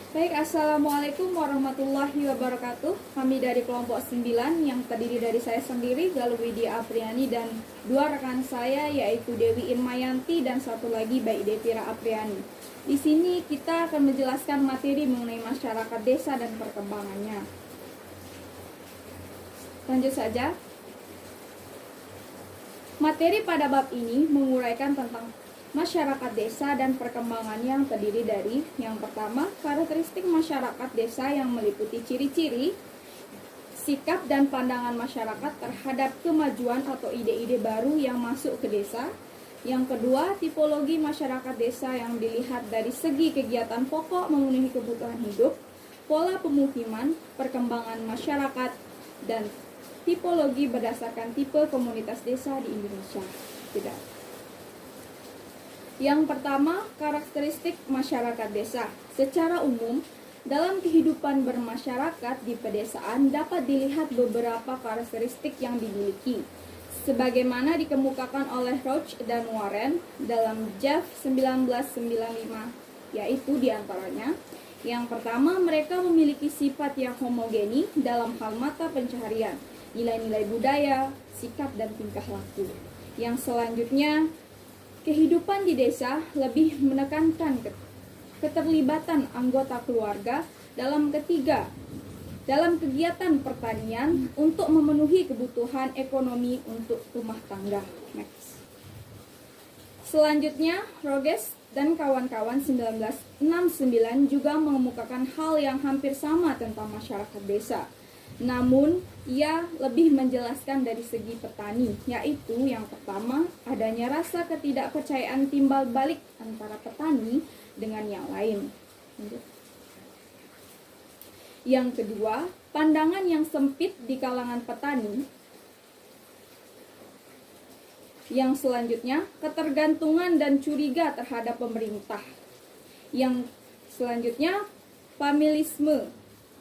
Baik, Assalamualaikum warahmatullahi wabarakatuh. Kami dari kelompok 9 yang terdiri dari saya sendiri, Galuh Widya Apriani, dan dua rekan saya yaitu Dewi Irmayanti dan satu lagi Baik Devira Apriani. Di sini kita akan menjelaskan materi mengenai masyarakat desa dan perkembangannya. Lanjut saja. Materi pada bab ini menguraikan tentang masyarakat desa dan perkembangannya yang terdiri dari yang pertama, karakteristik masyarakat desa yang meliputi ciri-ciri, sikap dan pandangan masyarakat terhadap kemajuan atau ide-ide baru yang masuk ke desa. Yang kedua, tipologi masyarakat desa yang dilihat dari segi kegiatan pokok memenuhi kebutuhan hidup, pola pemukiman, perkembangan masyarakat, dan tipologi berdasarkan tipe komunitas desa di Indonesia. Tidak. Yang pertama, karakteristik masyarakat desa. Secara umum, dalam kehidupan bermasyarakat di pedesaan dapat dilihat beberapa karakteristik yang dimiliki, sebagaimana dikemukakan oleh Roach dan Warren dalam JAF 1995, yaitu diantaranya: yang pertama, mereka memiliki sifat yang homogeni dalam hal mata pencaharian, nilai-nilai budaya, sikap, dan tingkah laku. Yang selanjutnya, kehidupan di desa lebih menekankan keterlibatan anggota keluarga dalam kegiatan pertanian untuk memenuhi kebutuhan ekonomi untuk rumah tangga. Next. Selanjutnya, Roges dan kawan-kawan 1969 juga mengemukakan hal yang hampir sama tentang masyarakat desa. Namun, ia lebih menjelaskan dari segi petani, yaitu yang pertama, adanya rasa ketidakpercayaan timbal balik antara petani dengan yang lain. Yang kedua, pandangan yang sempit di kalangan petani. Yang selanjutnya, ketergantungan dan curiga terhadap pemerintah. Yang selanjutnya, familisme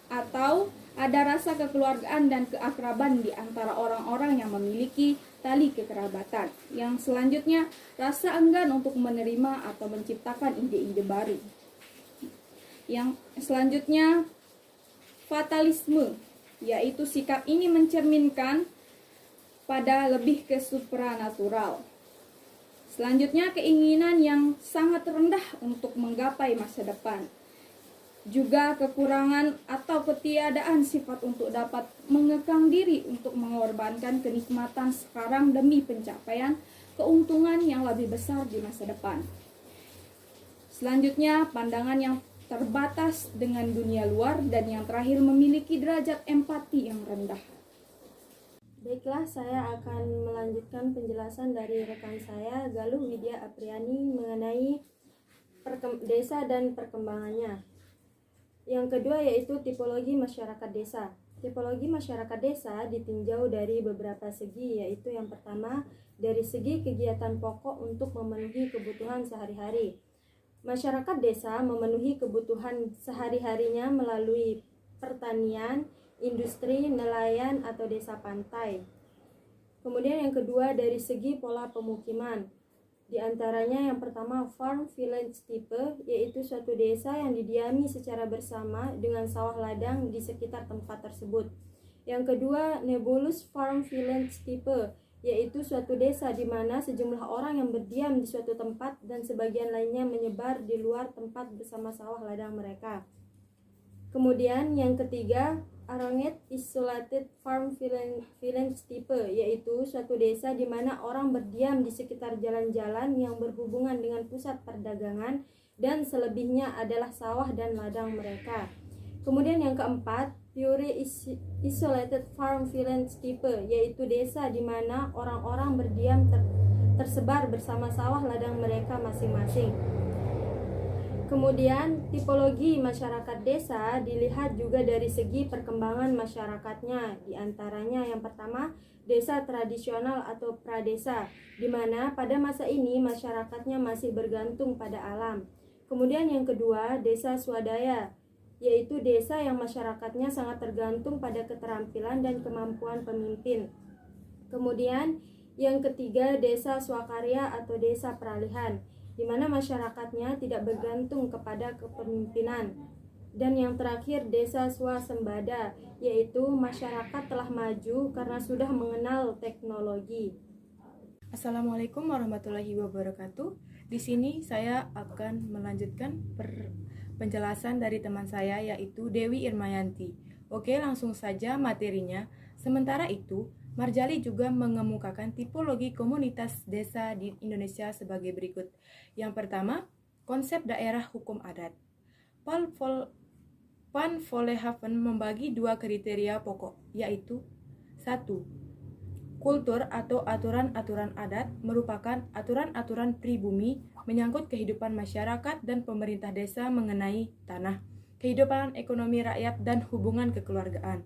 atau ada rasa kekeluargaan dan keakraban di antara orang-orang yang memiliki tali kekerabatan. Yang selanjutnya, rasa enggan untuk menerima atau menciptakan ide-ide baru. Yang selanjutnya, fatalisme, yaitu sikap ini mencerminkan pada lebih ke supranatural. Selanjutnya, keinginan yang sangat rendah untuk menggapai masa depan. Juga kekurangan atau ketiadaan sifat untuk dapat mengekang diri untuk mengorbankan kenikmatan sekarang demi pencapaian keuntungan yang lebih besar di masa depan. Selanjutnya, pandangan yang terbatas dengan dunia luar, dan yang terakhir memiliki derajat empati yang rendah. Baiklah, saya akan melanjutkan penjelasan dari rekan saya, Galuh Widya Apriani, mengenai desa dan perkembangannya. Yang kedua yaitu tipologi masyarakat desa. Tipologi masyarakat desa ditinjau dari beberapa segi, yaitu yang pertama, dari segi kegiatan pokok untuk memenuhi kebutuhan sehari-hari. Masyarakat desa memenuhi kebutuhan sehari-harinya melalui pertanian, industri, nelayan, atau desa pantai. Kemudian yang kedua, dari segi pola pemukiman. Di antaranya yang pertama, farm village type, yaitu suatu desa yang didiami secara bersama dengan sawah ladang di sekitar tempat tersebut. Yang kedua, nebulous farm village type, yaitu suatu desa di mana sejumlah orang yang berdiam di suatu tempat dan sebagian lainnya menyebar di luar tempat bersama sawah ladang mereka. Kemudian yang ketiga, arranged isolated farm village type, yaitu suatu desa di mana orang berdiam di sekitar jalan-jalan yang berhubungan dengan pusat perdagangan dan selebihnya adalah sawah dan ladang mereka. Kemudian yang keempat, pure isolated farm village type, yaitu desa di mana orang-orang berdiam tersebar bersama sawah ladang mereka masing-masing. Kemudian, tipologi masyarakat desa dilihat juga dari segi perkembangan masyarakatnya. Di antaranya yang pertama, desa tradisional atau pradesa, di mana pada masa ini masyarakatnya masih bergantung pada alam. Kemudian yang kedua, desa swadaya, yaitu desa yang masyarakatnya sangat tergantung pada keterampilan dan kemampuan pemimpin. Kemudian yang ketiga, desa swakarya atau desa peralihan, di mana masyarakatnya tidak bergantung kepada kepemimpinan. Dan yang terakhir, desa swasembada, yaitu masyarakat telah maju karena sudah mengenal teknologi. Assalamualaikum warahmatullahi wabarakatuh. Di sini saya akan melanjutkan penjelasan dari teman saya, yaitu Dewi Irmayanti. Oke, langsung saja materinya. Sementara itu, Marjali juga mengemukakan tipologi komunitas desa di Indonesia sebagai berikut. Yang pertama, konsep daerah hukum adat. Van Vollenhoven membagi dua kriteria pokok, yaitu 1. Kultur atau aturan-aturan adat merupakan aturan-aturan pribumi menyangkut kehidupan masyarakat dan pemerintah desa mengenai tanah, kehidupan ekonomi rakyat, dan hubungan kekeluargaan.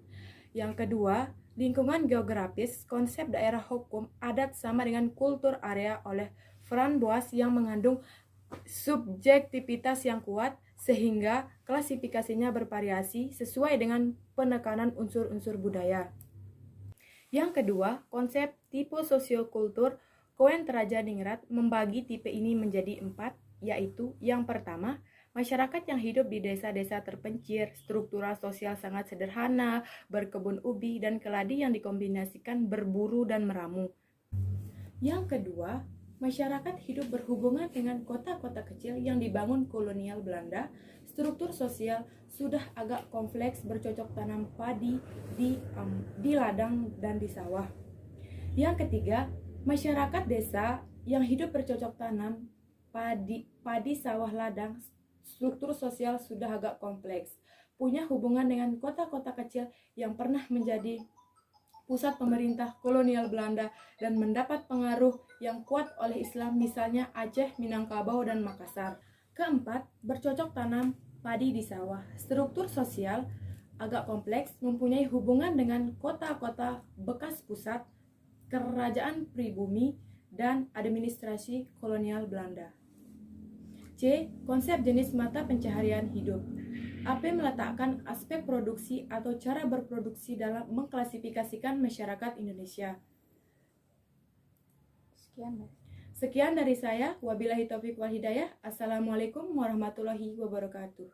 Yang kedua, lingkungan geografis. Konsep daerah hukum adat sama dengan kultur area oleh Van Boas yang mengandung subjektivitas yang kuat sehingga klasifikasinya bervariasi sesuai dengan penekanan unsur-unsur budaya. Yang kedua, konsep tipe sosiokultur. Cohen-Teraja-Ningrat membagi tipe ini menjadi 4, yaitu yang pertama, masyarakat yang hidup di desa-desa terpencil, struktural sosial sangat sederhana, berkebun ubi dan keladi yang dikombinasikan berburu dan meramu. Yang kedua, masyarakat hidup berhubungan dengan kota-kota kecil yang dibangun kolonial Belanda. Struktur sosial sudah agak kompleks, bercocok tanam padi di ladang dan di sawah. Yang ketiga, masyarakat desa yang hidup bercocok tanam padi sawah ladang. Struktur sosial sudah agak kompleks, punya hubungan dengan kota-kota kecil yang pernah menjadi pusat pemerintah kolonial Belanda dan mendapat pengaruh yang kuat oleh Islam, misalnya Aceh, Minangkabau, dan Makassar. Keempat, bercocok tanam padi di sawah. Struktur sosial agak kompleks, mempunyai hubungan dengan kota-kota bekas pusat kerajaan pribumi dan administrasi kolonial Belanda. C. Konsep jenis mata pencaharian hidup. AP meletakkan aspek produksi atau cara berproduksi dalam mengklasifikasikan masyarakat Indonesia. Sekian dari saya. Wabillahi taufiq wal hidayah. Assalamualaikum warahmatullahi wabarakatuh.